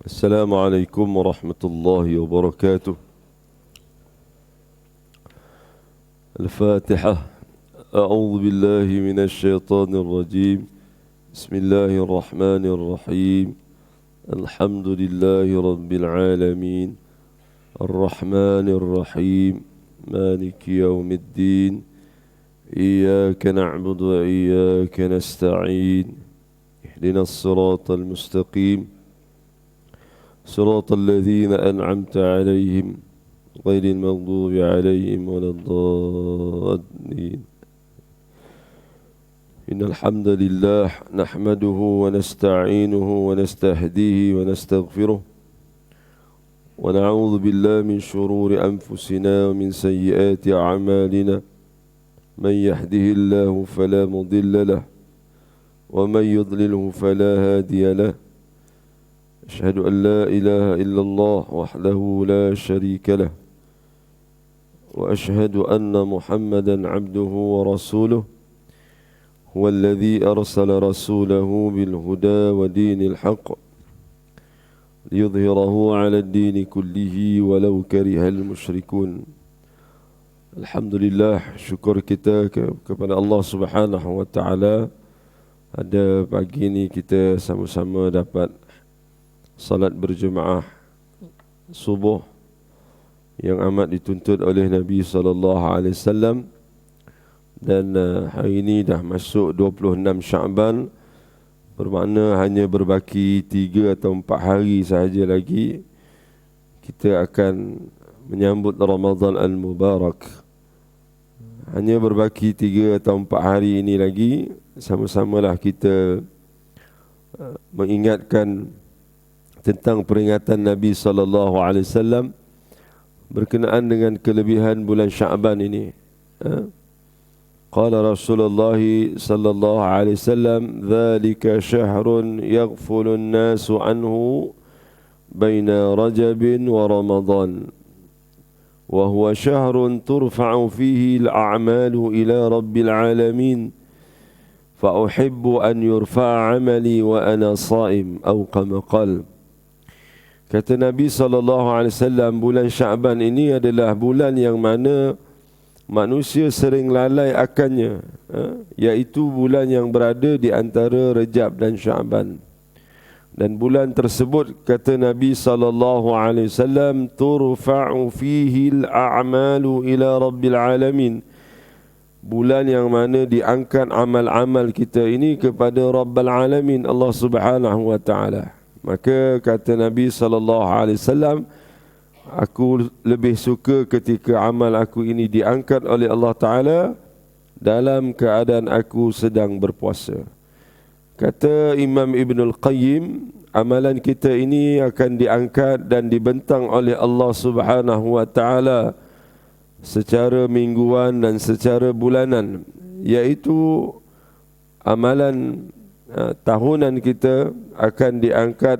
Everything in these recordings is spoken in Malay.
السلام عليكم ورحمة الله وبركاته. الفاتحة. أعوذ بالله من الشيطان الرجيم. بسم الله الرحمن الرحيم. الحمد لله رب العالمين الرحمن الرحيم مالك يوم الدين إياك نعبد وإياك نستعين اهدنا الصراط المستقيم صراط الذين أنعمت عليهم غير المغضوب عليهم ولا الضالين. إن الحمد لله نحمده ونستعينه ونستهديه ونستغفره ونعوذ بالله من شرور أنفسنا ومن سيئات أعمالنا. من يهده الله فلا مضل له ومن يضلله فلا هادي له. أشهد أن لا إله إلا الله وحده لا شريك له وأشهد أن محمدا عبده ورسوله هو الذي أرسل رسوله بالهدى ودين الحق ليظهره على الدين كله ولو كره المشركون. Alhamdulillah, syukur kita kepada Allah Subhanahu wa taala. Ada pagi ini kita sama-sama dapat salat berjemaah subuh yang amat dituntut oleh Nabi sallallahu alaihi wasallam, dan hari ini dah masuk 26 Syaban, bermakna hanya berbaki 3 atau 4 hari sahaja lagi kita akan menyambut Ramadan Al-Mubarak. Hanya berbaki 3 atau 4 hari ini lagi, sama-samalah kita mengingatkan tentang peringatan Nabi sallallahu alaihi wasallam berkenaan dengan kelebihan bulan Syaban ini. Qala Rasulullah sallallahu alaihi wasallam, "Dzalika syahrun yaghfulu an-nasu anhu baina Rajabin wa Ramadan. Wa huwa syahrun turfa'u fihi al-a'malu ila rabbil alamin. Fa uhibbu an yurfa'a 'amali wa ana sha'im." Atau kama qala. Kata Nabi SAW, bulan Syaban ini adalah bulan yang mana manusia sering lalai akannya, iaitu bulan yang berada di antara Rejab dan Syaban. Dan bulan tersebut, kata Nabi SAW, turfa'u fihi al-a'malu ila rabbil alamin. Bulan yang mana diangkat amal-amal kita ini kepada Rabbul Alamin, Allah Subhanahu wa taala. Maka kata Nabi SAW, aku lebih suka ketika amal aku ini diangkat oleh Allah Ta'ala dalam keadaan aku sedang berpuasa. Kata Imam Ibn Al-Qayyim, amalan kita ini akan diangkat dan dibentang oleh Allah Subhanahu wa Ta'ala secara mingguan dan secara bulanan, iaitu amalan tahunan kita akan diangkat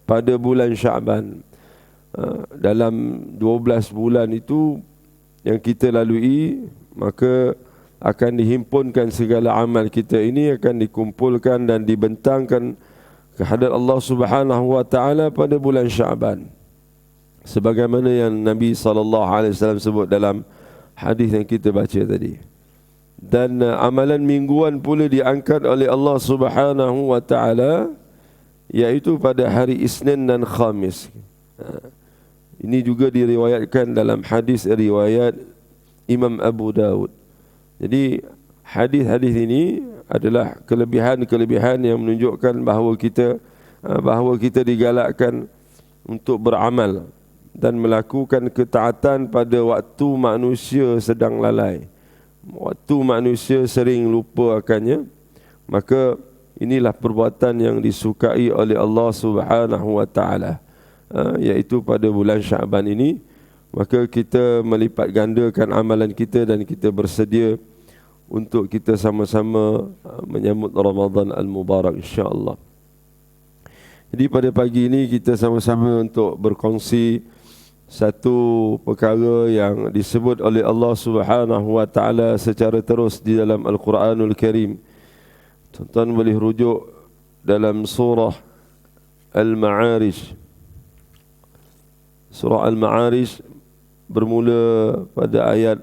pada bulan Syaban. Dalam 12 bulan itu yang kita lalui, maka akan dihimpunkan segala amal kita ini, akan dikumpulkan dan dibentangkan kehadrat Allah Subhanahu wa taala pada bulan Syaban. Sebagaimana yang Nabi SAW sebut dalam hadis yang kita baca tadi. Dan amalan mingguan pula diangkat oleh Allah Subhanahu wa taala, iaitu pada hari Isnin dan Khamis. Ini juga diriwayatkan dalam hadis riwayat Imam Abu Dawud. Jadi hadis-hadis ini adalah kelebihan-kelebihan yang menunjukkan bahawa kita digalakkan untuk beramal dan melakukan ketaatan pada waktu manusia sedang lalai, waktu manusia sering lupa akannya. Maka inilah perbuatan yang disukai oleh Allah Subhanahu wa taala, iaitu pada bulan Syaban ini. Maka kita melipat gandakan amalan kita dan kita bersedia untuk kita sama-sama menyambut Ramadan Al-Mubarak, insya-Allah. Jadi pada pagi ini kita sama-sama untuk berkongsi satu perkara yang disebut oleh Allah Subhanahu wa taala secara terus di dalam Al-Quranul Karim. Tuan-tuan boleh rujuk dalam surah Al-Ma'arij Surah Al-Ma'arij bermula pada ayat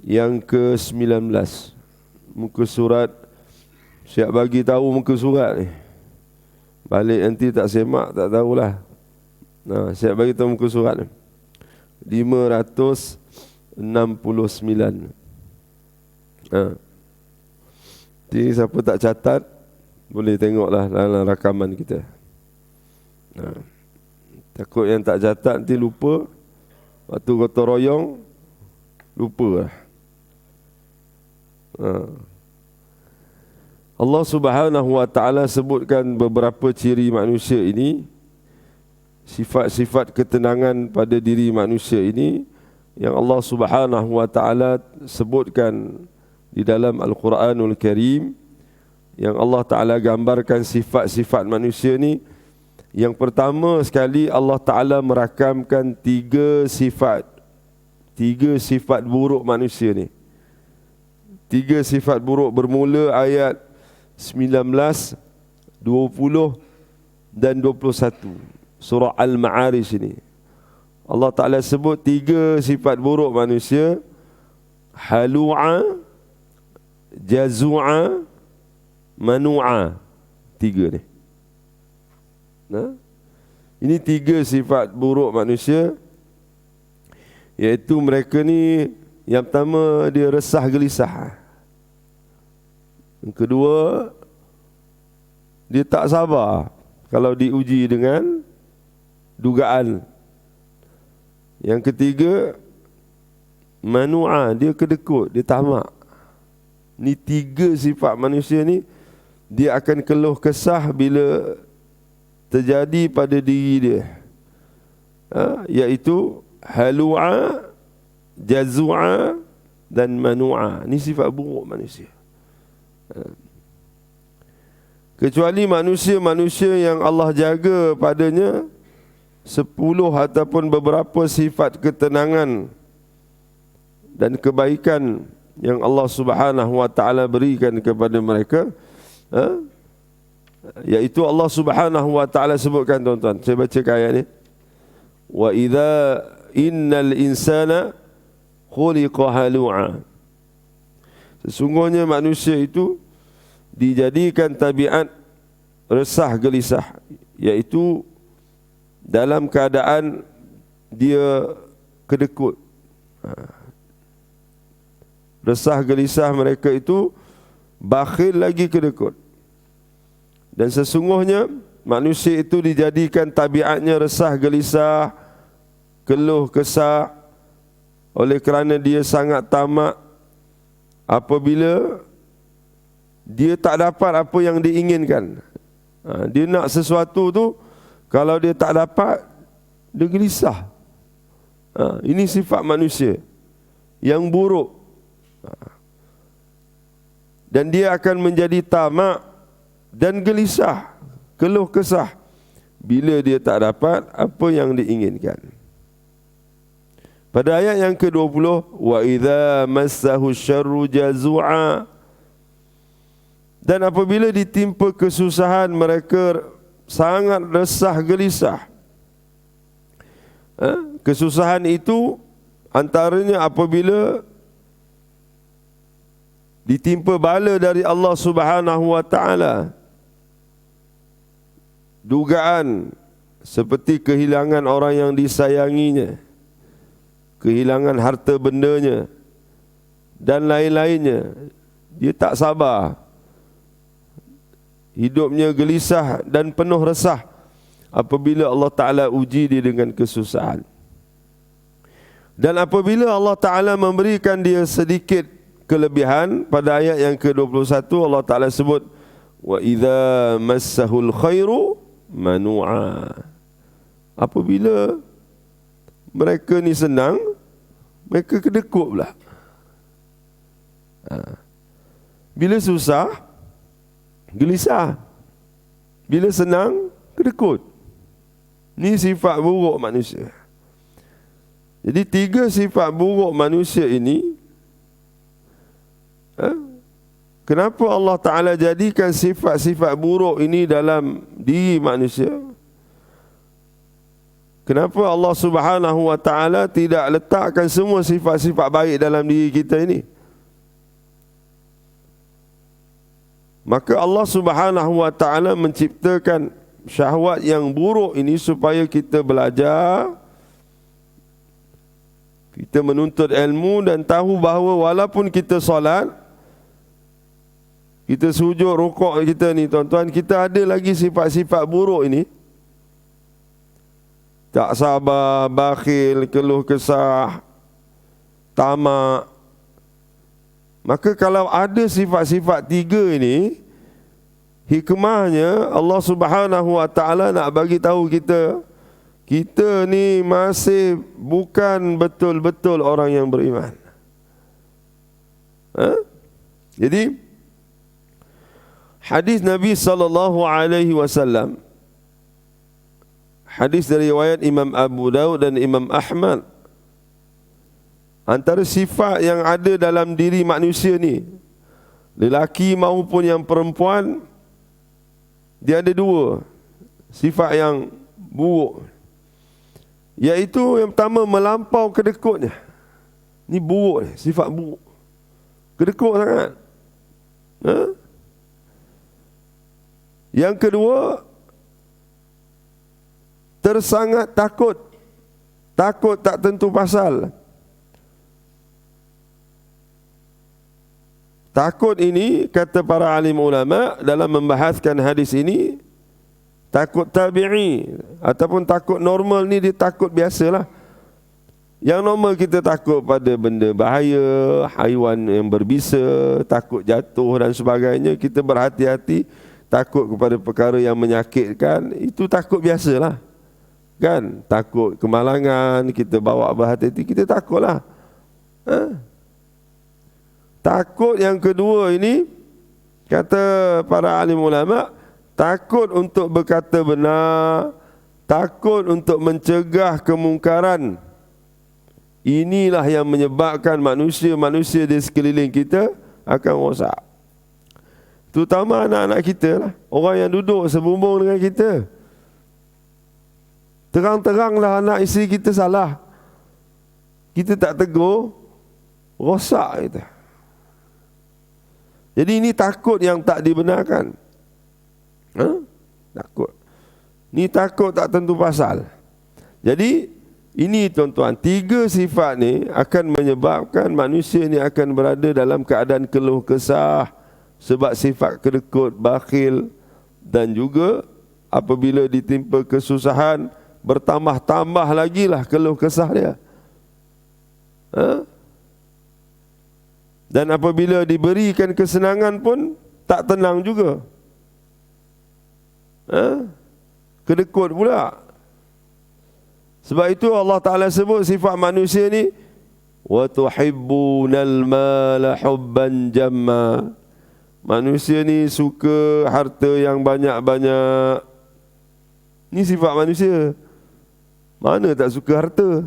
yang ke-19. Muka surat, siap bagi tahu muka surat ni. Balik nanti tak semak, tak tahulah. Siap bagi tahu muka surat ni. 569. Jadi siapa tak catat, boleh tengoklah dalam rakaman kita. Takut yang tak catat nanti lupa. Waktu gotong royong, lupa lah. Allah Subhanahu wa ta'ala sebutkan beberapa ciri manusia ini, sifat-sifat ketenangan pada diri manusia ini yang Allah Subhanahu wa ta'ala sebutkan di dalam Al-Quranul Karim, yang Allah Ta'ala gambarkan sifat-sifat manusia ni. Yang pertama sekali, Allah Ta'ala merakamkan tiga sifat buruk manusia ni. Tiga sifat buruk bermula ayat 19, 20 dan 21 surah Al-Ma'arij ini. Allah Ta'ala sebut tiga sifat buruk manusia: halu'a, jazu'a, manu'a. Tiga ni. Ini tiga sifat buruk manusia, iaitu mereka ni, yang pertama dia resah gelisah. Yang kedua, dia tak sabar kalau diuji dengan dugaan. Yang ketiga, manu'a, dia kedekut, dia tamak. Ni tiga sifat manusia ni, dia akan keluh kesah bila terjadi pada diri dia, iaitu halu'a, jazu'a dan manu'a. Ni sifat buruk manusia. Kecuali manusia-manusia yang Allah jaga padanya 10 ataupun beberapa sifat ketenangan dan kebaikan yang Allah Subhanahu wa ta'ala berikan kepada mereka, iaitu Allah Subhanahu wa ta'ala sebutkan, tuan-tuan, saya baca ayat ni. Wa idza innal insana khuliqa halu'a. Sesungguhnya manusia itu dijadikan tabiat resah gelisah, iaitu dalam keadaan dia kedekut. Resah gelisah mereka itu bakhil lagi kedekut. Dan sesungguhnya manusia itu dijadikan tabiatnya resah gelisah, keluh kesah, oleh kerana dia sangat tamak. Apabila dia tak dapat apa yang diinginkan, dia nak sesuatu tu, kalau dia tak dapat, dia gelisah. Ini sifat manusia yang buruk. Dan dia akan menjadi tamak dan gelisah, keluh kesah bila dia tak dapat apa yang diinginkan. Pada ayat yang ke-20, wa idza massahu syarru jazu'a, dan apabila ditimpa kesusahan mereka sangat resah gelisah. Kesusahan itu antaranya apabila ditimpa bala dari Allah Subhanahu wa ta'ala. Dugaan seperti kehilangan orang yang disayanginya, kehilangan harta bendanya dan lain-lainnya. Dia tak sabar, hidupnya gelisah dan penuh resah apabila Allah Ta'ala uji dia dengan kesusahan. Dan apabila Allah Ta'ala memberikan dia sedikit kelebihan, pada ayat yang ke-21 Allah Ta'ala sebut, wa idza massahul khairu manu'a. Apabila mereka ni senang, mereka kedekut pula. Bila susah, gelisah. Bila senang, kedekut. Ni sifat buruk manusia. Jadi tiga sifat buruk manusia ini, kenapa Allah Ta'ala jadikan sifat-sifat buruk ini dalam diri manusia? Kenapa Allah Subhanahu wa taala tidak letakkan semua sifat-sifat baik dalam diri kita ini? Maka Allah Subhanahu wa taala menciptakan syahwat yang buruk ini supaya kita belajar, kita menuntut ilmu dan tahu bahawa walaupun kita solat, kita sujud, rukuk kita ni tuan-tuan, kita ada lagi sifat-sifat buruk ini. Tak sabar, bakhil, keluh kesah, tamak. Maka kalau ada sifat-sifat tiga ini, hikmahnya Allah Subhanahu wa taala nak bagi tahu kita ni masih bukan betul-betul orang yang beriman. Jadi hadis Nabi sallallahu alaihi wasallam, hadis dari riwayat Imam Abu Daud dan Imam Ahmad, antara sifat yang ada dalam diri manusia ni, lelaki maupun yang perempuan, dia ada dua sifat yang buruk. Iaitu yang pertama, melampau kedekutnya. Ni buruk ni, sifat buruk. Kedekut sangat. Yang kedua, tersangat takut. Takut tak tentu pasal. Takut ini, kata para alim ulama dalam membahaskan hadis ini, takut tabi'i ataupun takut normal ni dia takut biasalah. Yang normal kita takut pada benda bahaya, haiwan yang berbisa, takut jatuh dan sebagainya. Kita berhati-hati, takut kepada perkara yang menyakitkan, itu takut biasalah. Kan? Takut kemalangan, kita bawa berhati-hati, kita takutlah. Takut yang kedua ini, kata para alim ulama, takut untuk berkata benar, takut untuk mencegah kemungkaran. Inilah yang menyebabkan manusia-manusia di sekeliling kita akan rosak. Terutama anak-anak kita lah, orang yang duduk sebumbung dengan kita. Terang-teranglah anak isteri kita salah, kita tak tegur, rosak kita. Jadi ini takut yang tak dibenarkan. Takut. Ni takut tak tentu pasal. Jadi ini tuan-tuan, tiga sifat ni akan menyebabkan manusia ni akan berada dalam keadaan keluh kesah, sebab sifat kedekut, bakhil, dan juga apabila ditimpa kesusahan, bertambah-tambah lagi lah keluh kesah dia. Dan apabila diberikan kesenangan pun tak tenang juga. Kedekut pula. Sebab itu Allah Ta'ala sebut sifat manusia ni, wa tuhibbunal mala hubban jamma. Manusia ni suka harta yang banyak-banyak. Ni sifat manusia. Mana tak suka harta?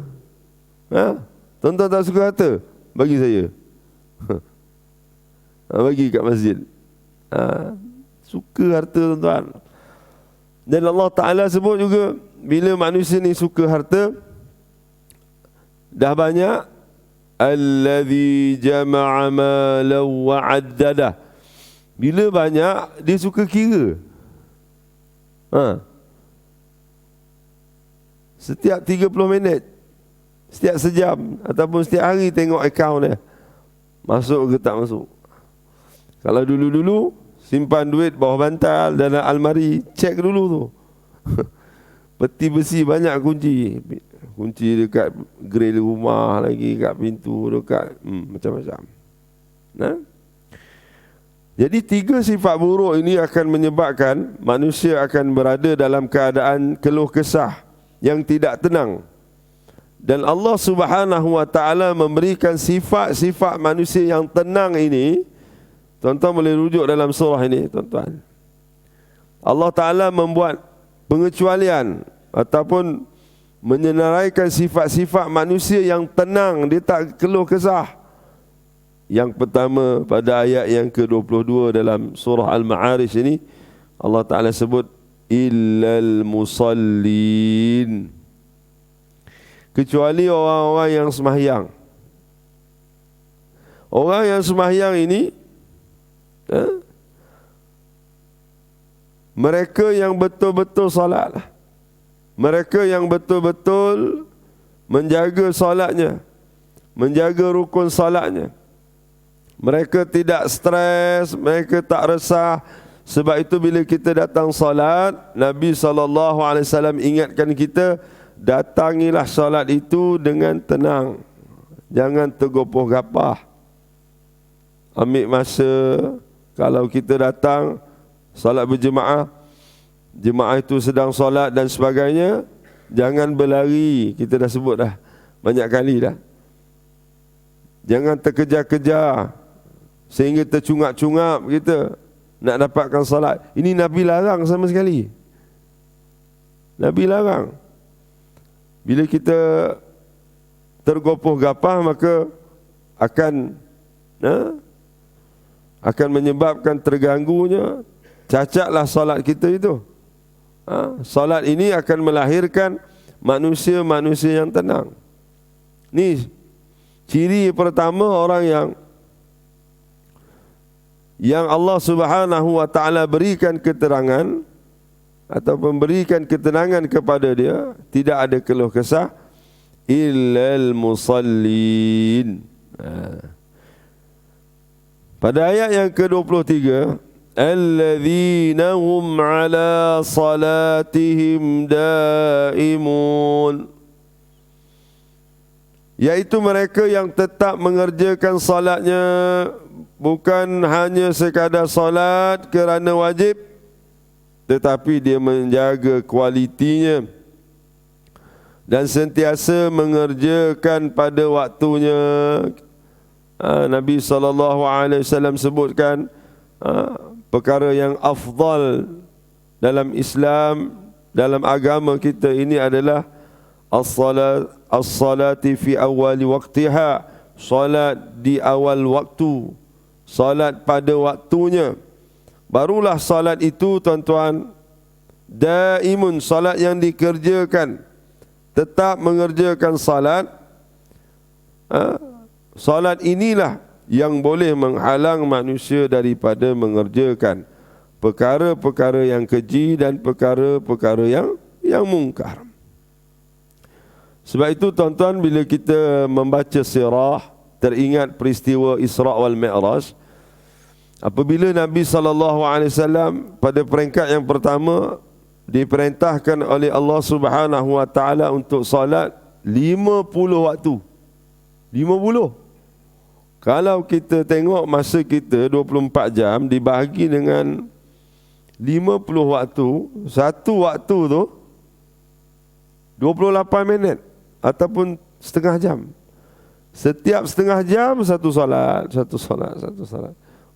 Tuan-tuan tak suka harta? Bagi saya. Bagi kat masjid. Suka harta tuan-tuan. Dan Allah Ta'ala sebut juga, bila manusia ni suka harta, dah banyak, alladhi jama'a malan wa 'addadah. Bila banyak, dia suka kira. Setiap 30 minit, setiap sejam, ataupun setiap hari tengok akaun dia, masuk ke tak masuk. Kalau dulu-dulu simpan duit bawah bantal dalam almari, cek dulu tu. Peti besi banyak kunci. Kunci dekat grill rumah lagi, kat pintu, dekat macam-macam. Jadi tiga sifat buruk ini akan menyebabkan manusia akan berada dalam keadaan keluh kesah yang tidak tenang. Dan Allah Subhanahu wa taala memberikan sifat-sifat manusia yang tenang ini. Tuan-tuan boleh rujuk dalam surah ini, tuan-tuan. Allah Ta'ala membuat pengecualian ataupun menyenaraikan sifat-sifat manusia yang tenang, dia tak keluh kesah. Yang pertama pada ayat yang ke-22 dalam surah Al-Ma'arij ini, Allah Ta'ala sebut illal musallin. kecuali orang-orang yang sembahyang. Orang yang sembahyang ini mereka yang betul-betul solat lah. Mereka yang betul-betul menjaga solatnya, menjaga rukun solatnya. Mereka tidak stres, mereka tak resah. Sebab itu bila kita datang solat, Nabi SAW ingatkan kita, datangilah solat itu dengan tenang. Jangan tergopoh gapah. Ambil masa. Kalau kita datang solat berjemaah, jemaah itu sedang solat dan sebagainya, jangan berlari. Kita dah sebut dah banyak kali dah. Jangan terkejar-kejar sehingga tercungap-cungap kita nak dapatkan solat. Ini Nabi larang sama sekali. Nabi larang. Bila kita tergopoh gapah, maka akan menyebabkan terganggunya, cacatlah solat kita itu. Solat ini akan melahirkan manusia-manusia yang tenang. Ni ciri pertama orang yang Allah Subhanahu wa taala berikan keterangan atau memberikan ketenangan kepada dia, tidak ada keluh kesah, illal musallin. Pada ayat yang ke-23, alladzina hum ala salatihim daimun, yaitu mereka yang tetap mengerjakan salatnya, bukan hanya sekadar salat kerana wajib, tetapi dia menjaga kualitinya dan sentiasa mengerjakan pada waktunya. Nabi SAW sebutkan perkara yang afdal dalam Islam, dalam agama kita ini adalah as-salati fi awali waqtiha, salat di awal waktu, salat pada waktunya. Barulah salat itu, tuan-tuan, daimun, salat yang dikerjakan, tetap mengerjakan salat. Salat inilah yang boleh menghalang manusia daripada mengerjakan perkara-perkara yang keji dan perkara-perkara yang mungkar. Sebab itu, tuan-tuan, bila kita membaca sirah, teringat peristiwa Isra' wal Mi'raj. Apabila Nabi SAW pada peringkat yang pertama diperintahkan oleh Allah Subhanahu wa taala untuk salat 50 waktu. 50. Kalau kita tengok masa kita 24 jam dibahagi dengan 50 waktu, satu waktu tu 28 minit ataupun setengah jam. Setiap setengah jam satu solat.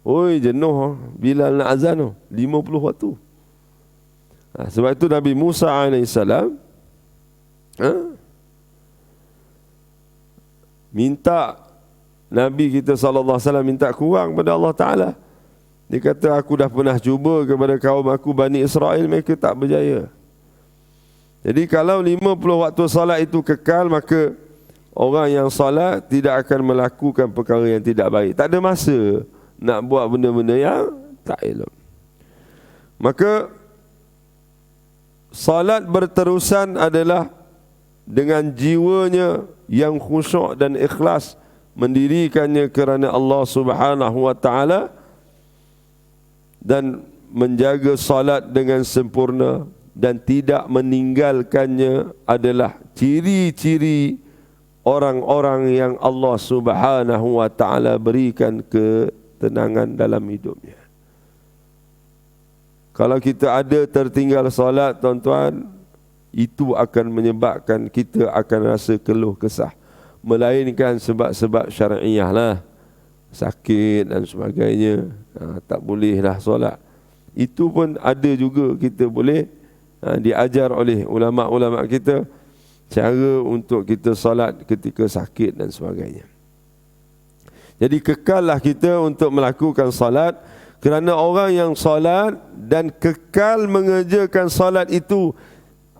Oi, jenuh Bilal nak azan tu, 50 waktu. Sebab itu Nabi Musa AS minta, Nabi kita SAW minta kurang kepada Allah Ta'ala. Dia kata, aku dah pernah cuba kepada kaum aku Bani Israel, mereka tak berjaya. Jadi kalau 50 waktu salat itu kekal, maka orang yang salat tidak akan melakukan perkara yang tidak baik. Tak ada masa nak buat benda-benda yang tak elok. Maka salat berterusan adalah dengan jiwanya yang khusyuk dan ikhlas, mendirikannya kerana Allah Subhanahu wa taala dan menjaga salat dengan sempurna dan tidak meninggalkannya adalah ciri-ciri orang-orang yang Allah Subhanahu wa taala berikan ketenangan dalam hidupnya. Kalau kita ada tertinggal salat, tuan-tuan, itu akan menyebabkan kita akan rasa keluh kesah, melainkan sebab-sebab syar'iyah lah, sakit dan sebagainya, tak bolehlah solat. Itu pun ada juga, kita boleh diajar oleh ulama'-ulama' kita cara untuk kita solat ketika sakit dan sebagainya. Jadi kekallah kita untuk melakukan solat, kerana orang yang solat dan kekal mengerjakan solat itu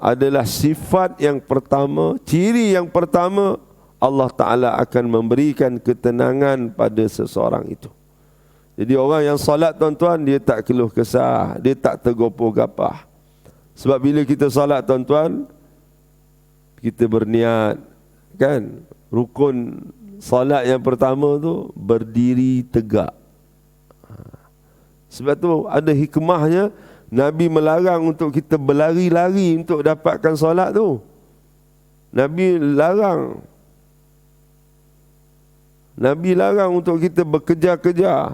adalah sifat yang pertama, ciri yang pertama, Allah Ta'ala akan memberikan ketenangan pada seseorang itu. Jadi orang yang salat tuan-tuan, dia tak keluh kesah, dia tak tergopoh gapah. Sebab bila kita salat tuan-tuan, kita berniat, kan? Rukun salat yang pertama tu berdiri tegak. Sebab tu ada hikmahnya Nabi melarang untuk kita berlari-lari untuk dapatkan solat tu. Nabi larang. Nabi larang untuk kita bekerja-kerja.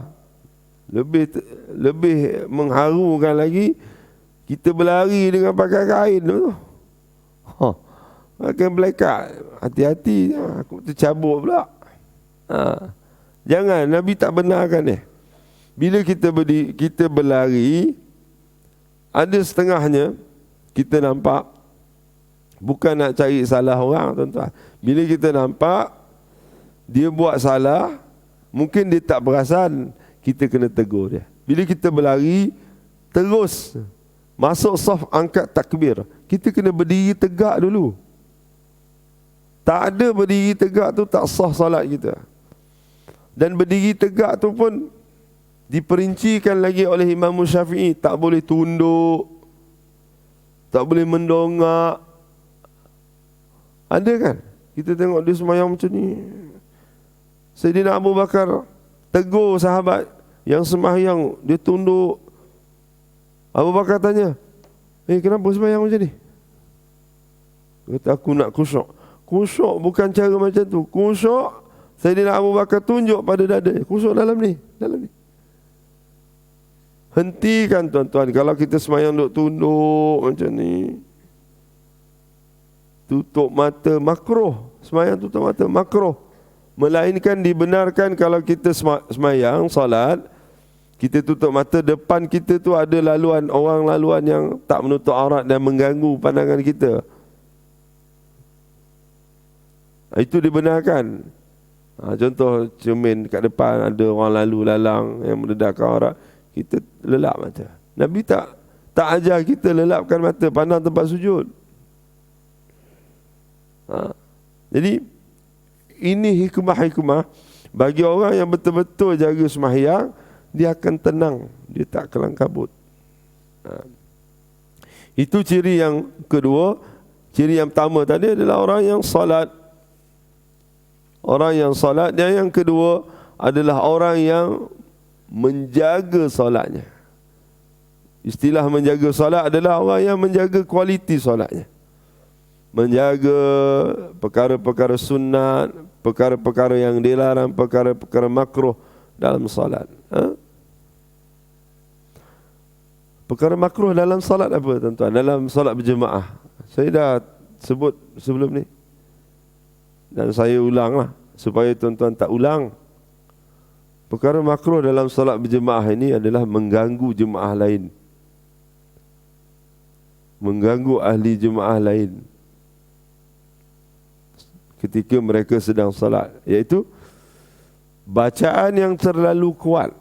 Lebih mengharukan lagi kita berlari dengan pakai kain tu. Pakai belekat. Hati-hati, aku tercabut pula. Jangan, Nabi tak benarkan ni. Bila kita berlari, ada setengahnya kita nampak, bukan nak cari salah orang tuan-tuan. Bila kita nampak dia buat salah, mungkin dia tak perasan, kita kena tegur dia. Bila kita berlari, terus masuk saf angkat takbir, kita kena berdiri tegak dulu. Tak ada berdiri tegak tu tak sah salat kita. Dan berdiri tegak tu pun diperincikan lagi oleh Imam Syafi'i, tak boleh tunduk, tak boleh mendongak. Ada kan? Kita tengok dia semayang macam ni. Sayyidina Abu Bakar tegur sahabat yang semayang, dia tunduk. Abu Bakar tanya, kenapa semayang macam ni? Kata, aku nak khusyuk. Khusyuk bukan cara macam tu. Khusyuk, Sayyidina Abu Bakar tunjuk pada dada. Khusyuk dalam ni, dalam ni. Hentikan tuan-tuan. Kalau kita semayang duk tunduk macam ni, tutup mata, makruh. Semayang tutup mata, makruh. Melainkan dibenarkan kalau kita semayang, salat, kita tutup mata, depan kita tu ada laluan, orang laluan yang tak menutup aurat dan mengganggu pandangan kita. Itu dibenarkan. Contoh cermin kat depan ada orang lalu lalang yang mendedahkan aurat, kita lelap mata. Nabi tak ajar kita lelapkan mata, pandang tempat sujud. Jadi ini hikmah-hikmah bagi orang yang betul-betul jaga sembahyang, dia akan tenang, dia tak kelang kabut. Itu ciri yang kedua. Ciri yang pertama tadi adalah orang yang salat. Orang yang salat. Dan yang kedua adalah orang yang menjaga salatnya. Istilah menjaga salat adalah orang yang menjaga kualiti salatnya. Menjaga perkara-perkara sunat, perkara-perkara yang dilarang, perkara-perkara makruh dalam salat. Perkara makruh dalam salat apa tuan-tuan? Dalam salat berjemaah. Saya dah sebut sebelum ni. Dan saya ulanglah supaya tuan-tuan tak ulang. Perkara makruh dalam salat berjemaah ini adalah mengganggu jemaah lain. Mengganggu ahli jemaah lain ketika mereka sedang salat, iaitu bacaan yang terlalu kuat.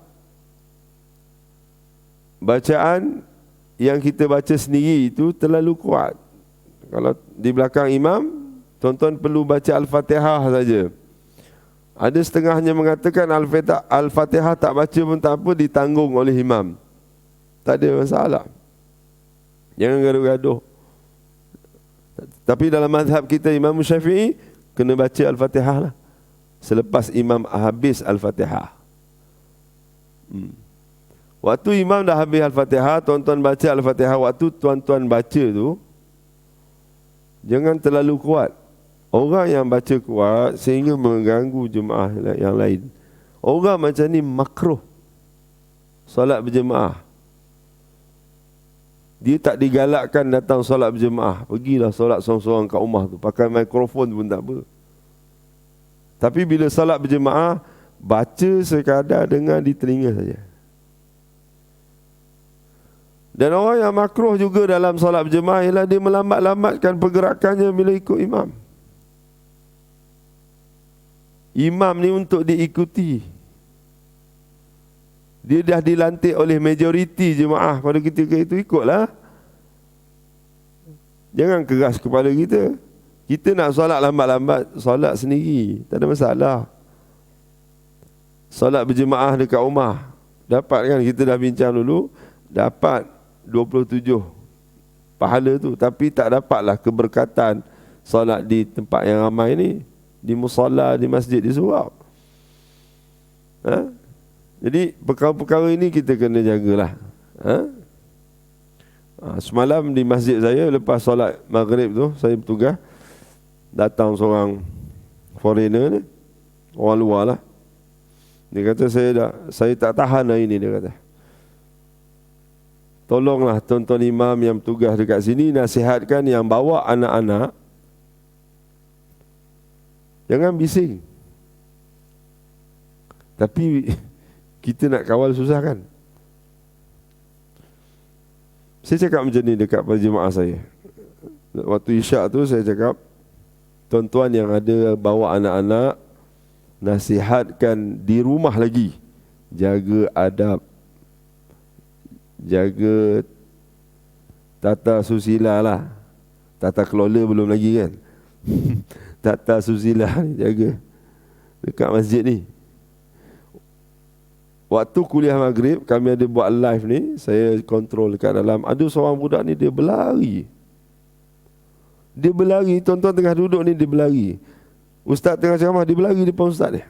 Bacaan yang kita baca sendiri itu terlalu kuat. Kalau di belakang imam, tuan-tuan perlu baca Al-Fatihah saja. Ada setengahnya mengatakan Al-Fatihah tak baca pun tak apa, ditanggung oleh imam. Tak ada masalah. Jangan gaduh-gaduh. Tapi dalam mazhab kita Imam Syafi'i, kena baca Al-Fatihah lah selepas imam habis Al-Fatihah. Waktu imam dah habis Al-Fatihah, tuan-tuan baca Al-Fatihah. Waktu tuan-tuan baca tu, jangan terlalu kuat. Orang yang baca kuat sehingga mengganggu jemaah yang lain. Orang macam ni makruh solat berjemaah. Dia tak digalakkan datang solat berjemaah. Pergilah solat seorang-seorang kat rumah tu, pakai mikrofon pun tak apa. Tapi bila solat berjemaah, baca sekadar dengar di telinga saja. Dan orang yang makruh juga dalam solat berjemaah ialah dia melambat-lambatkan pergerakannya bila ikut imam. Imam ni untuk diikuti. Dia dah dilantik oleh majoriti jemaah pada ketika itu, ikutlah. Jangan keras kepala kita. Kita nak solat lambat-lambat, solat sendiri, tak ada masalah. Solat berjemaah dekat rumah, dapat kan? Kita dah bincang dulu, dapat 27 pahala tu. Tapi tak dapatlah keberkatan solat di tempat yang ramai ni, di musalla, di masjid, di surau. Jadi perkara-perkara ini kita kena jagalah. Semalam di masjid saya, lepas solat maghrib tu, saya bertugas, datang seorang foreigner ni, orang luar lah. Dia kata, saya tak tahan hari ni, dia kata. Tolonglah tuan-tuan imam yang bertugas dekat sini, nasihatkan yang bawa anak-anak, jangan bising. Tapi kita nak kawal susah kan? Saya cakap macam ni dekat para jemaah saya. Waktu isyak tu saya cakap, tuan-tuan yang ada bawa anak-anak, nasihatkan di rumah lagi, jaga adab, jaga tata susila lah. Tata kelola belum lagi kan. Tata susila ni jaga dekat masjid ni. Waktu kuliah maghrib, kami ada buat live ni, saya kontrol dekat dalam. Ada seorang budak ni, dia berlari. Dia berlari, tuan-tuan tengah duduk ni, dia berlari. Ustaz tengah ceramah, dia berlari depan ustaz dia.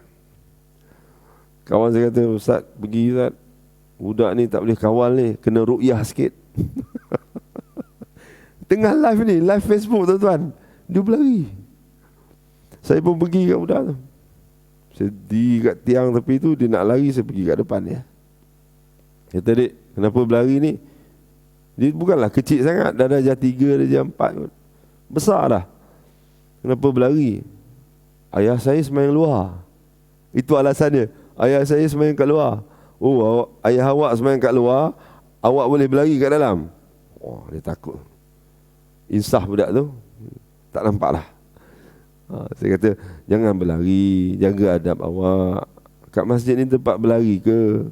Kawan saya kata, ustaz pergi ustaz, budak ni tak boleh kawal ni, kena ruqyah sikit. Tengah live ni, live Facebook tuan-tuan, dia berlari. Saya pun pergi kat budak tu. Saya di kat tiang tepi tu, dia nak lari, saya pergi kat depan dia. Kata, dek, kenapa berlari ni? Dia bukanlah kecil sangat, dah darjah 3, darjah 4 kot. Besar dah. Kenapa berlari? Ayah saya sembahyang luar. Itu alasannya. Ayah saya sembahyang kat luar. Oh, ayah awak sembahyang kat luar, awak boleh berlari kat dalam. Oh, dia takut. Insaf budak tu. Tak nampak lah. Saya kata, jangan berlari, jaga adab awak. Kat masjid ni tempat berlari ke?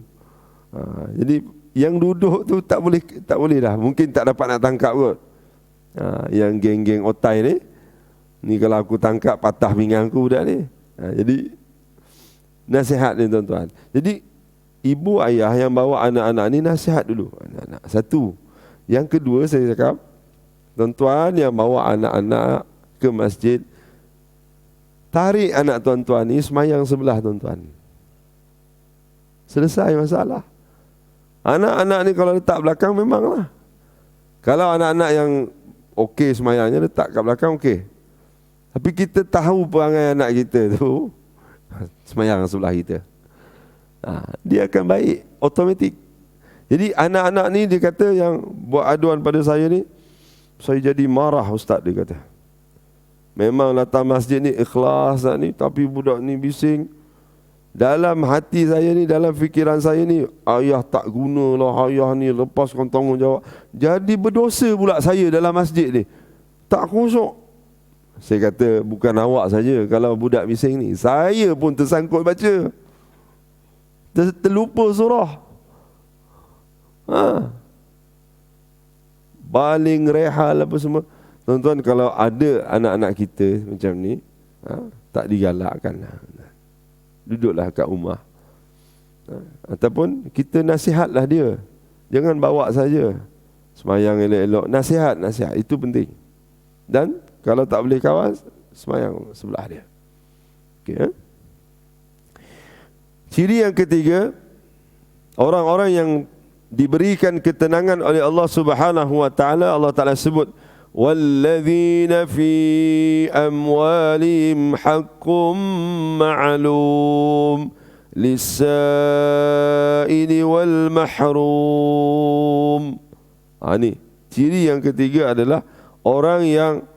Jadi yang duduk tu tak boleh dah. Mungkin tak dapat nak tangkap kot. Yang geng-geng otai ni kalau aku tangkap, patah pinggang aku budak ni. Jadi nasihat ni tuan-tuan. Jadi ibu ayah yang bawa anak-anak ni, nasihat dulu anak-anak. Satu. Yang kedua, saya cakap, tuan-tuan yang bawa anak-anak ke masjid, tarik anak tuan-tuan ni semayang sebelah tuan-tuan. Selesai masalah. Anak-anak ni kalau letak belakang memanglah. Kalau anak-anak yang okey semayangnya, letak kat belakang okey. Tapi kita tahu perangai anak kita tu, semayang sebelah kita. Dia akan baik, automatik. Jadi anak-anak ni, dia kata yang buat aduan pada saya ni, saya jadi marah ustaz, dia kata. Memang datang masjid ni ikhlas ni, tapi budak ni bising. Dalam hati saya ni, dalam fikiran saya ni, ayah tak gunalah, ayah ni lepaskan tanggungjawab. Jadi berdosa pula saya dalam masjid ni. Tak khusyuk. Saya kata, bukan awak saja kalau budak bising ni, saya pun tersangkut baca. Terlupa surah. Baling, rehal apa semua. Tuan-tuan, kalau ada anak-anak kita macam ni, tak digalakkan. Duduklah kat rumah. Ataupun kita nasihatlah dia. Jangan bawa saja. Semayang elok-elok. Nasihat. Itu penting. Dan kalau tak boleh kawan, semayang sebelah dia. Okay, Ciri yang ketiga, orang-orang yang diberikan ketenangan oleh Allah Subhanahu wa taala, Allah Taala sebut, وَالَّذِينَ فِي أَمْوَالِهِمْ حَقٌّ مَعْلُومٌ لِلسَّائِلِ وَالْمَحْرُومِ. Ini ciri yang ketiga adalah orang yang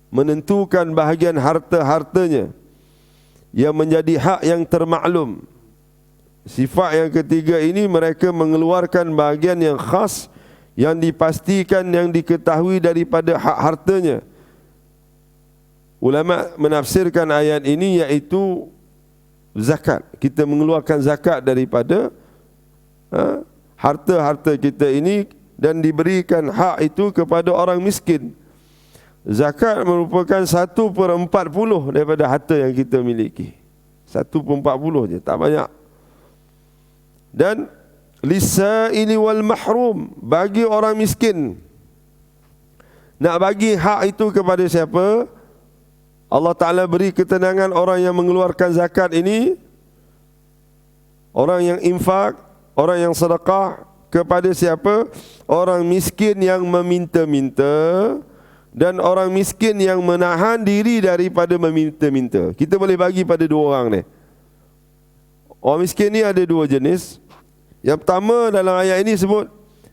menentukan bahagian harta-hartanya yang menjadi hak yang termaklum. Sifat yang ketiga ini, mereka mengeluarkan bahagian yang khas, yang dipastikan, yang diketahui daripada hak hartanya. Ulama menafsirkan ayat ini iaitu zakat. Kita mengeluarkan zakat daripada harta-harta kita ini dan diberikan hak itu kepada orang miskin. Zakat merupakan 1/40 daripada harta yang kita miliki. 1/40 je, tak banyak. Dan lisaili wal mahrum, bagi orang miskin. Nak bagi hak itu kepada siapa? Allah Ta'ala beri ketenangan orang yang mengeluarkan zakat ini, orang yang infak, orang yang sedekah kepada siapa? Orang miskin yang meminta-minta dan orang miskin yang menahan diri daripada meminta-minta. Kita boleh bagi pada dua orang ni. Orang miskin ni ada dua jenis. Yang pertama dalam ayat ini sebut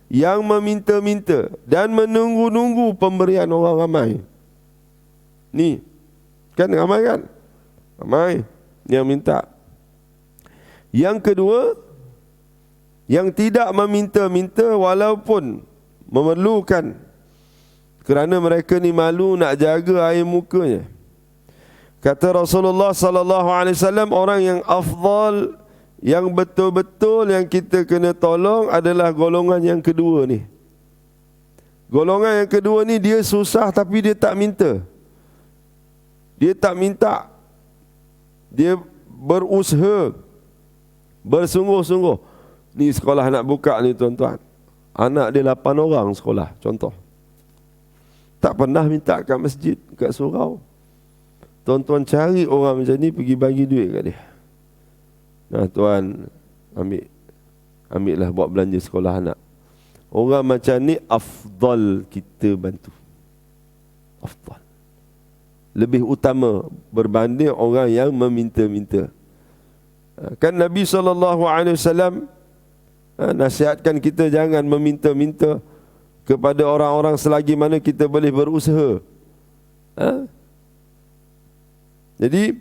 yang meminta-minta dan menunggu-nunggu pemberian orang ramai. Ni kan ramai kan? Ramai yang minta. Yang kedua, yang tidak meminta-minta walaupun memerlukan, kerana mereka ni malu nak jaga air mukanya. Kata Rasulullah sallallahu alaihi wasallam, orang yang afdal, yang betul-betul yang kita kena tolong adalah golongan yang kedua ni. Golongan yang kedua ni dia susah tapi dia tak minta. Dia tak minta. Dia berusaha, bersungguh-sungguh. Ni sekolah nak buka ni tuan-tuan. Anak dia 8 orang sekolah, contoh. Tak pernah minta kat masjid, kat surau. Tuan-tuan cari orang macam ni, pergi bagi duit kat dia. Nah tuan, ambillah buat belanja sekolah anak. Orang macam ni afdal kita bantu. Afdal. Lebih utama berbanding orang yang meminta-minta. Kan Nabi SAW nasihatkan kita jangan meminta-minta kepada orang-orang selagi mana kita boleh berusaha. Jadi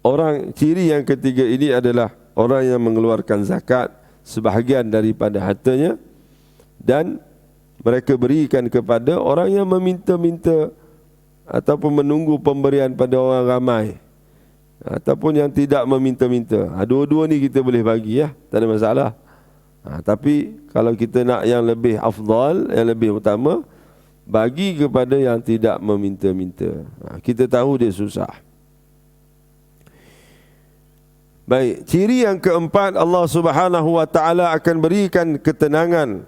orang ciri yang ketiga ini adalah orang yang mengeluarkan zakat sebahagian daripada hartanya dan mereka berikan kepada orang yang meminta-minta ataupun menunggu pemberian pada orang ramai ataupun yang tidak meminta-minta. Dua-dua ni kita boleh bagi, ya, tak ada masalah. Tapi kalau kita nak yang lebih afdal, yang lebih utama, bagi kepada yang tidak meminta-minta. Kita tahu dia susah. Baik, ciri yang keempat, Allah Subhanahu wa taala akan berikan ketenangan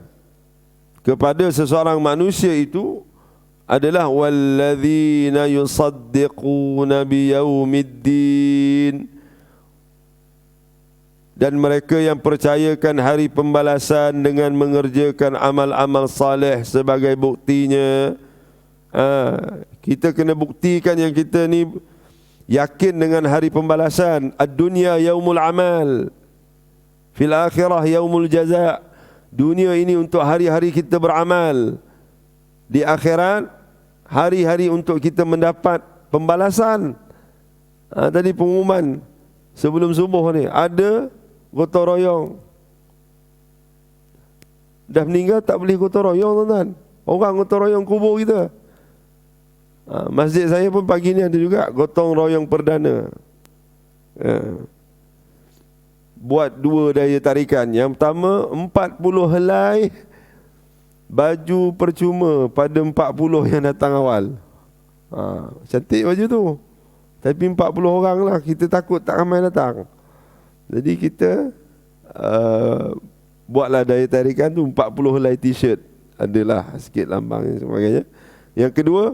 kepada seseorang manusia itu adalah walladzina yusaddiquna biyaumiddin, dan mereka yang percayakan hari pembalasan dengan mengerjakan amal-amal saleh sebagai buktinya. Kita kena buktikan yang kita ni yakin dengan hari pembalasan. Ad-dunya yaumul amal, fil akhirah yaumul jaza. Dunia ini untuk hari-hari kita beramal, di akhirat hari-hari untuk kita mendapat pembalasan. Tadi pengumuman sebelum subuh ni, ada gotong royong. Dah meninggal tak boleh gotong royong, tuan-tuan. Orang gotong royong kubur kita. Masjid saya pun pagi ni ada juga gotong royong perdana. Buat 2 daya tarikan. Yang pertama 40 helai baju percuma pada 40 yang datang awal. Cantik baju tu. Tapi 40 orang lah, kita takut tak ramai datang. Jadi kita buatlah daya tarikan tu 40 helai t-shirt. Adalah sikit lambang dan sebagainya. Yang kedua,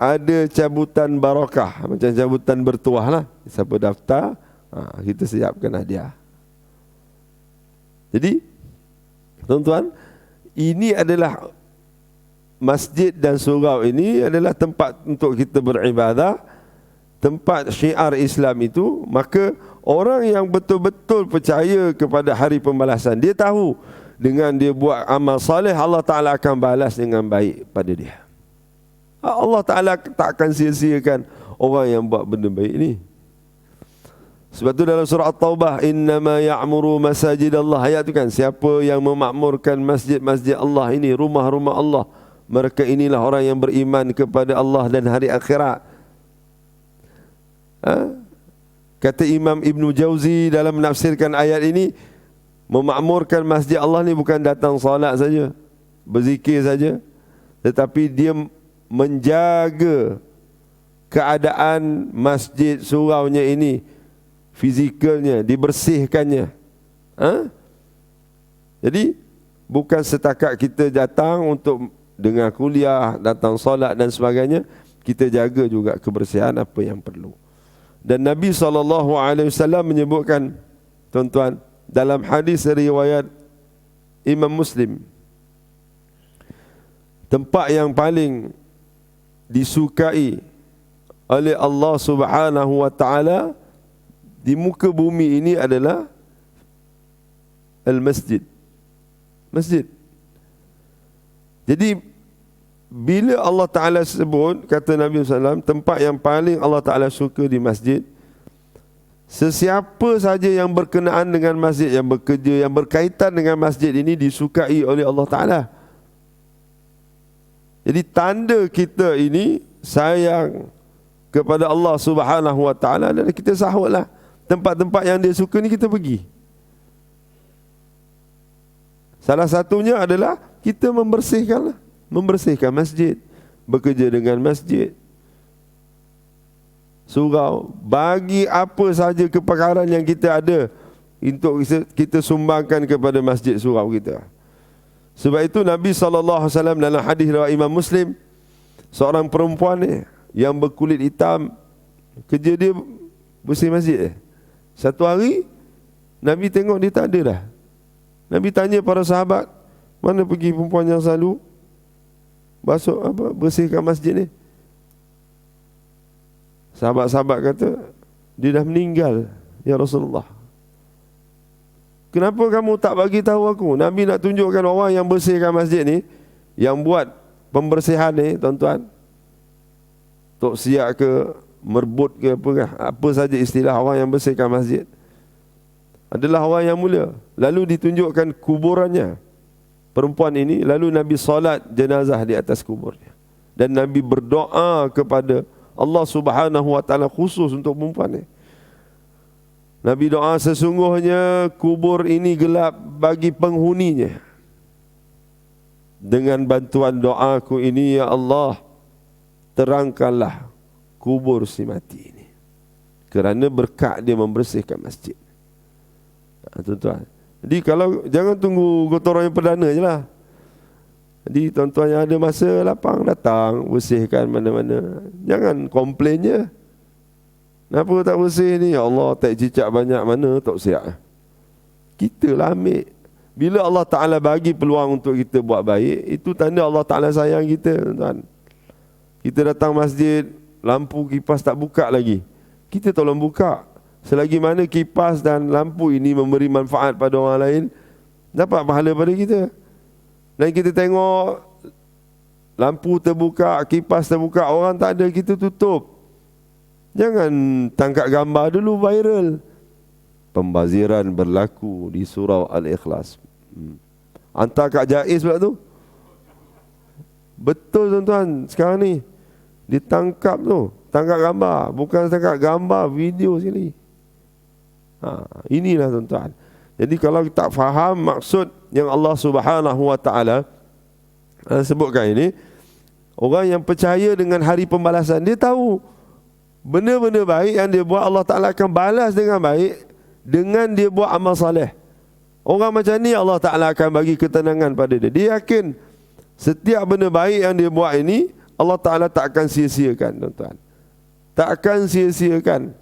ada cabutan barakah, macam cabutan bertuah lah. Siapa daftar, kita siapkan hadiah. Jadi tuan-tuan, ini adalah masjid dan surau ini adalah tempat untuk kita beribadah, tempat syiar Islam itu. Maka orang yang betul-betul percaya kepada hari pembalasan, dia tahu dengan dia buat amal saleh, Allah Ta'ala akan balas dengan baik pada dia. Allah Ta'ala tak akan sia-siakan orang yang buat benda baik ni. Sebab tu dalam surah At-Taubah, innama ya'muru masajid Allah, ayat tu kan, siapa yang memakmurkan masjid-masjid Allah ini, rumah-rumah Allah, mereka inilah orang yang beriman kepada Allah dan hari akhirat. Kata Imam Ibn Jauzi dalam menafsirkan ayat ini, memakmurkan masjid Allah ni bukan datang solat saja. berzikir saja, tetapi dia menjaga keadaan masjid suraunya ini, fizikalnya, dibersihkannya. Jadi bukan setakat kita datang untuk dengar kuliah, datang solat dan sebagainya, kita jaga juga kebersihan apa yang perlu. Dan Nabi SAW menyebutkan, tuan-tuan, dalam hadis riwayat Imam Muslim, tempat yang paling disukai oleh Allah Subhanahu wa taala di muka bumi ini adalah al-masjid. Masjid. Jadi bila Allah Ta'ala sebut, kata Nabi SAW, tempat yang paling Allah Ta'ala suka di masjid, sesiapa saja yang berkenaan dengan masjid, yang bekerja, yang berkaitan dengan masjid ini disukai oleh Allah Ta'ala. Jadi tanda kita ini sayang kepada Allah Subhanahu wa taala dan kita sahutlah tempat-tempat yang dia suka ni kita pergi. Salah satunya adalah kita membersihkan masjid, bekerja dengan masjid, surau, bagi apa saja keperkaran yang kita ada untuk kita sumbangkan kepada masjid surau kita. Sebab itu Nabi SAW dalam hadis riwayat Imam Muslim, seorang perempuan ni yang berkulit hitam, kerja dia bersih masjid. Satu hari Nabi tengok dia tak ada dah. Nabi tanya para sahabat, mana pergi perempuan yang selalu bersihkan masjid ni? Sahabat-sahabat kata, dia dah meninggal, ya Rasulullah. Kenapa kamu tak bagi tahu aku? Nabi nak tunjukkan orang yang bersihkan masjid ni, yang buat pembersihan ni, tuan-tuan, tok siak ke, merbut ke apa saja istilah orang yang bersihkan masjid, adalah orang yang mulia. Lalu ditunjukkan kuburannya perempuan ini, lalu Nabi solat jenazah di atas kuburnya, dan Nabi berdoa kepada Allah Subhanahu wa taala khusus untuk perempuan ni. Nabi doa, sesungguhnya kubur ini gelap bagi penghuninya. Dengan bantuan doaku ini, ya Allah, terangkanlah kubur si mati ini, kerana berkat dia membersihkan masjid. Tuan-tuan, jadi kalau jangan tunggu gotong royong perdana je lah. Jadi tuan-tuan yang ada masa lapang, datang bersihkan mana-mana. Jangan komplain je, kenapa tak bersih ni? Ya Allah, tak cicak banyak, mana tak siap. Kita lah ambil. Bila Allah Ta'ala bagi peluang untuk kita buat baik, itu tanda Allah Ta'ala sayang kita, tuan-tuan. Kita datang masjid, lampu kipas tak buka lagi, kita tolong buka. Selagi mana kipas dan lampu ini memberi manfaat pada orang lain, dapat pahala pada kita. Dan kita tengok lampu terbuka, kipas terbuka, orang tak ada, kita tutup. Jangan tangkap gambar dulu viral. Pembaziran berlaku di surau Al-Ikhlas. Hantar kat Jaiz pula tu. Betul tuan-tuan, sekarang ni ditangkap tu, tangkap gambar, bukan tangkap gambar, video sekali. Inilah tuan-tuan. Jadi kalau kita tak faham maksud yang Allah Subhanahu wa taala sebutkan ini, orang yang percaya dengan hari pembalasan, dia tahu benda-benda baik yang dia buat, Allah Ta'ala akan balas dengan baik dengan dia buat amal saleh. Orang macam ni Allah Ta'ala akan bagi ketenangan pada dia. Dia yakin setiap benda baik yang dia buat ini, Allah Ta'ala tak akan sia-siakan, tuan-tuan. Tak akan sia-siakan.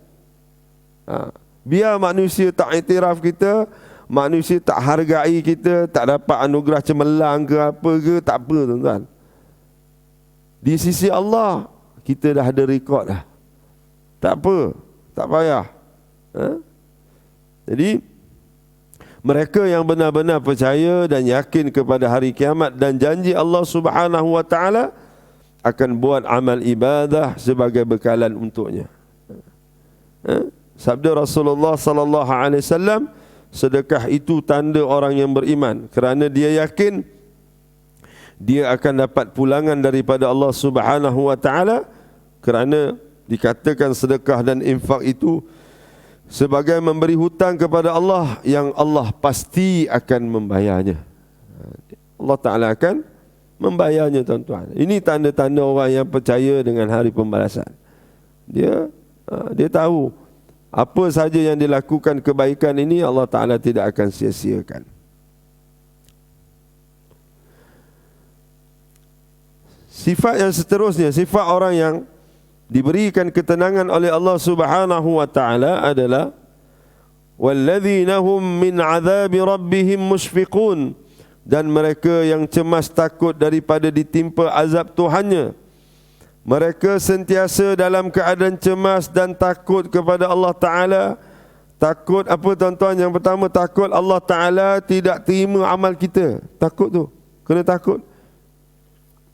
Biar manusia tak iktiraf kita, manusia tak hargai kita, tak dapat anugerah cemerlang ke apa ke, tak apa, tuan-tuan. Di sisi Allah, kita dah ada rekod dah. Tak apa, tak payah. Jadi mereka yang benar-benar percaya dan yakin kepada hari kiamat dan janji Allah Subhanahu wa taala akan buat amal ibadah sebagai bekalan untuknya. Sabda Rasulullah sallallahu alaihi wasallam, sedekah itu tanda orang yang beriman, kerana dia yakin dia akan dapat pulangan daripada Allah Subhanahu wa taala, kerana dikatakan sedekah dan infak itu sebagai memberi hutang kepada Allah yang Allah pasti akan membayarnya. Allah Ta'ala akan membayarnya, tuan-tuan. Ini tanda-tanda orang yang percaya dengan hari pembalasan. Dia tahu apa saja yang dilakukan kebaikan ini Allah Ta'ala tidak akan sia-siakan. Sifat yang seterusnya, sifat orang yang diberikan ketenangan oleh Allah Subhanahu wa Ta'ala adalah walladzina hum min azabi rabbihim mushfiqun, dan mereka yang cemas takut daripada ditimpa azab Tuhannya. Mereka sentiasa dalam keadaan cemas dan takut kepada Allah Ta'ala. Takut apa, tuan-tuan? Yang pertama, takut Allah Ta'ala tidak terima amal kita. Takut tu, kena takut.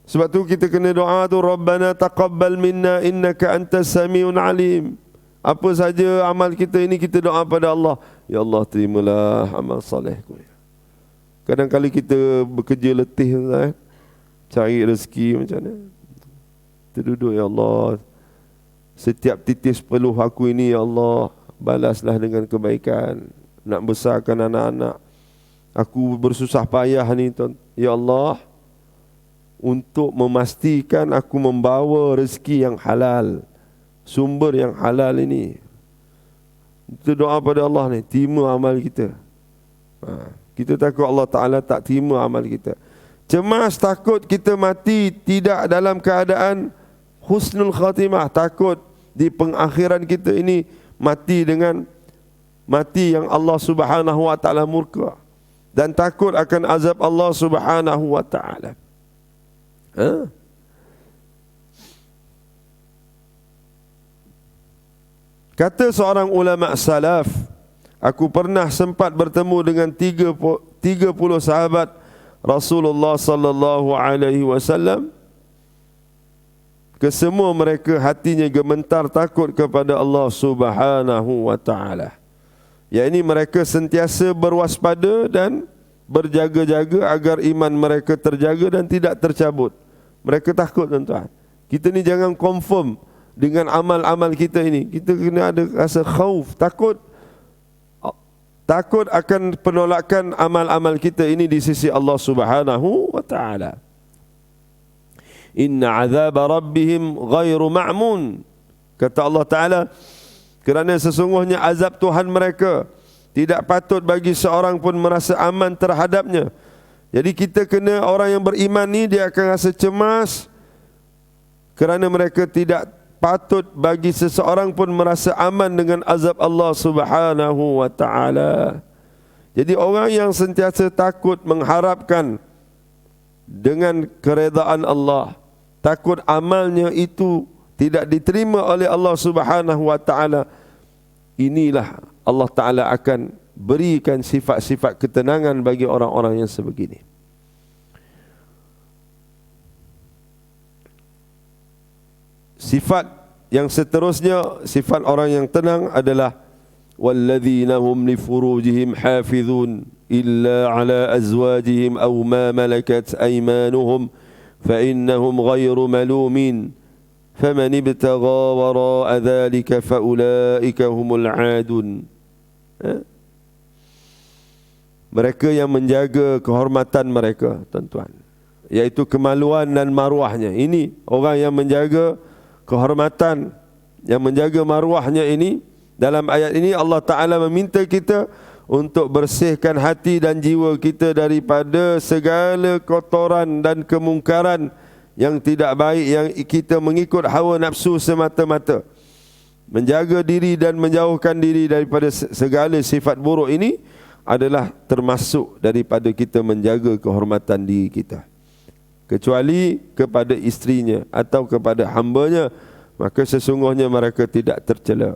Sebab tu kita kena doa tu, Rabbana taqabbal minna innaka antas samiun alim. Apa saja amal kita ini kita doa pada Allah, ya Allah terimalah amal solehku. Kadang-kadang kita bekerja letih, cari rezeki macam mana, kita duduk, ya Allah setiap titis peluh aku ini ya Allah balaslah dengan kebaikan. Nak besarkan anak-anak, aku bersusah payah ni tuan, ya Allah, untuk memastikan aku membawa rezeki yang halal, sumber yang halal ini. Kita doa pada Allah ni, terima amal kita. Kita takut Allah Ta'ala tak terima amal kita. Cemas, takut kita mati tidak dalam keadaan husnul khatimah. Takut di pengakhiran kita ini mati dengan mati yang Allah Subhanahu wa Ta'ala murka. Dan takut akan azab Allah Subhanahu wa Ta'ala. Kata seorang ulama salaf, aku pernah sempat bertemu dengan 30 sahabat Rasulullah sallallahu alaihi wasallam. Kesemua mereka hatinya gemetar takut kepada Allah Subhanahu wa Ta'ala. Yakni mereka sentiasa berwaspada dan berjaga-jaga agar iman mereka terjaga dan tidak tercabut. Mereka takut, tuan-tuan. Kita ni jangan confirm dengan amal-amal kita ini. Kita kena ada rasa khauf, takut akan penolakan amal-amal kita ini di sisi Allah Subhanahu wa Ta'ala. Inna azab rabbihim ghairu ma'mun. Kata Allah Ta'ala, kerana sesungguhnya azab Tuhan mereka tidak patut bagi seorang pun merasa aman terhadapnya. Jadi kita kena, orang yang beriman ni dia akan rasa cemas kerana mereka tidak patut bagi seseorang pun merasa aman dengan azab Allah Subhanahu wa Ta'ala. Jadi orang yang sentiasa takut mengharapkan dengan keredaan Allah, takut amalnya itu tidak diterima oleh Allah Subhanahu wa Ta'ala, inilah Allah Ta'ala akan berikan sifat-sifat ketenangan bagi orang-orang yang sebegini. Sifat yang seterusnya, sifat orang yang tenang adalah walladzina hum li furujihim hafizun illa ala azwajihim aw ma malakat aymanuhum fa innahum ghairu malumin faman ibtagha wara'a dhalika fa ulaika humul aadun. Mereka yang menjaga kehormatan mereka, tuan-tuan, iaitu kemaluan dan maruahnya. Ini orang yang menjaga kehormatan, yang menjaga maruahnya ini. Dalam ayat ini Allah Ta'ala meminta kita untuk bersihkan hati dan jiwa kita daripada segala kotoran dan kemungkaran yang tidak baik, yang kita mengikut hawa nafsu semata-mata. Menjaga diri dan menjauhkan diri daripada segala sifat buruk ini adalah termasuk daripada kita menjaga kehormatan diri kita. Kecuali kepada isterinya atau kepada hambanya, maka sesungguhnya mereka tidak tercela.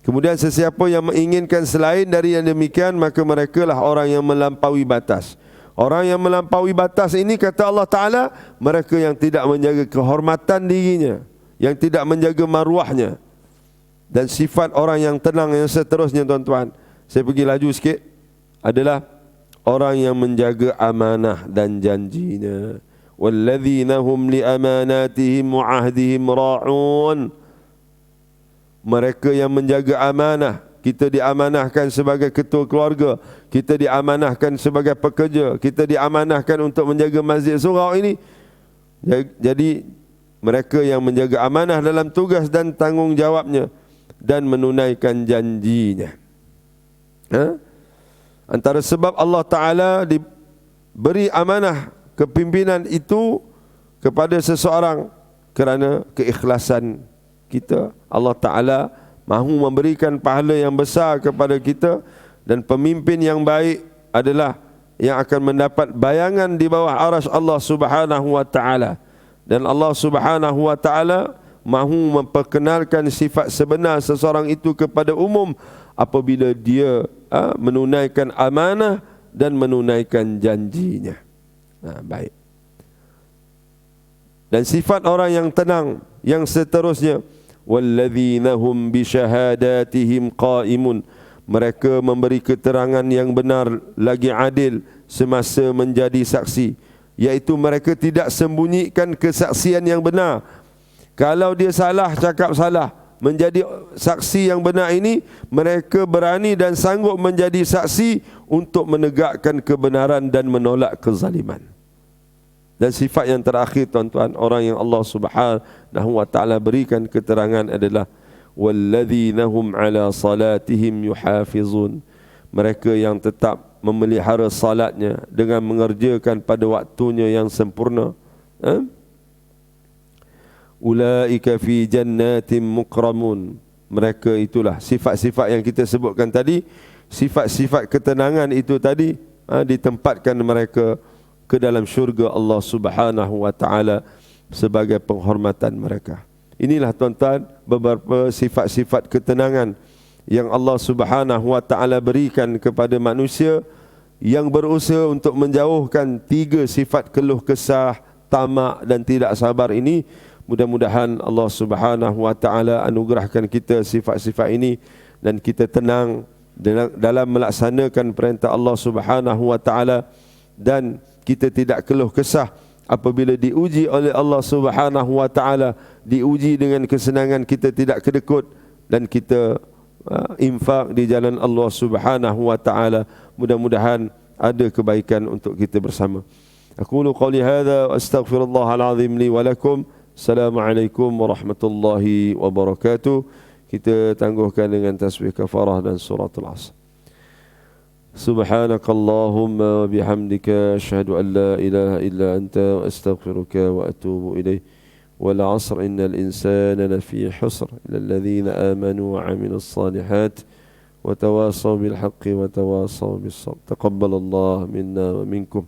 Kemudian sesiapa yang menginginkan selain dari yang demikian, maka mereka lah orang yang melampaui batas. Orang yang melampaui batas ini, kata Allah Ta'ala, mereka yang tidak menjaga kehormatan dirinya, yang tidak menjaga maruahnya. Dan sifat orang yang tenang yang seterusnya, tuan-tuan, saya pergi laju sikit, adalah orang yang menjaga amanah dan janjinya. Walladzina hum li amanatihim wa ahdihim ra'un. Mereka yang menjaga amanah. kita diamanahkan sebagai ketua keluarga, kita diamanahkan sebagai pekerja, kita diamanahkan untuk menjaga masjid surau ini. Jadi mereka yang menjaga amanah dalam tugas dan tanggungjawabnya dan menunaikan janjinya. Antara sebab Allah Ta'ala diberi amanah kepimpinan itu kepada seseorang kerana keikhlasan kita. Allah Ta'ala mahu memberikan pahala yang besar kepada kita, dan pemimpin yang baik adalah yang akan mendapat bayangan di bawah arasy Allah Subhanahu wa Ta'ala. Dan Allah Subhanahu wa Ta'ala mahu memperkenalkan sifat sebenar seseorang itu kepada umum apabila dia menunaikan amanah dan menunaikan janjinya. Baik. Dan sifat orang yang tenang yang seterusnya, walladzina hum bi syahadatihim qaimun, mereka memberi keterangan yang benar lagi adil semasa menjadi saksi, iaitu mereka tidak sembunyikan kesaksian yang benar. Kalau dia salah, cakap salah, menjadi saksi yang benar ini, mereka berani dan sanggup menjadi saksi untuk menegakkan kebenaran dan menolak kezaliman. Dan sifat yang terakhir tuan-tuan, orang yang Allah Subhanahu wa Ta'ala berikan keterangan adalah walladzina hum ala salatihim yuhafizun, mereka yang tetap memelihara salatnya dengan mengerjakan pada waktunya yang sempurna. Ulaika fi jannatin mukramun, mereka itulah sifat-sifat yang kita sebutkan tadi, sifat-sifat ketenangan itu tadi, ditempatkan mereka ke dalam syurga Allah Subhanahu wa Ta'ala sebagai penghormatan mereka. Inilah tuan-tuan beberapa sifat-sifat ketenangan yang Allah Subhanahu wa Ta'ala berikan kepada manusia yang berusaha untuk menjauhkan 3 sifat keluh kesah, tamak dan tidak sabar ini. Mudah-mudahan Allah Subhanahu wa Ta'ala anugerahkan kita sifat-sifat ini dan kita tenang dalam melaksanakan perintah Allah Subhanahu wa Ta'ala, dan kita tidak keluh kesah apabila diuji oleh Allah Subhanahu wa Ta'ala, diuji dengan kesenangan, kita tidak kedekut dan kita infak di jalan Allah Subhanahu wa Ta'ala. Mudah-mudahan ada kebaikan untuk kita bersama. Aqulu qawli hadza wa astaghfirullahal azim li wa lakum. Assalamualaikum warahmatullahi wabarakatuh. Kita tangguhkan dengan tasbih kafarah dan suratul Asr. سبحانك اللهم وبحمدك أشهد أن لا إله إلا أنت وأستغفرك وأتوب إليه. والعصر إن الإنسان لفي حسر إلا الذين آمنوا وعملوا الصالحات وتواصوا بالحق وتواصوا بالصبر. تقبل الله منا ومنكم.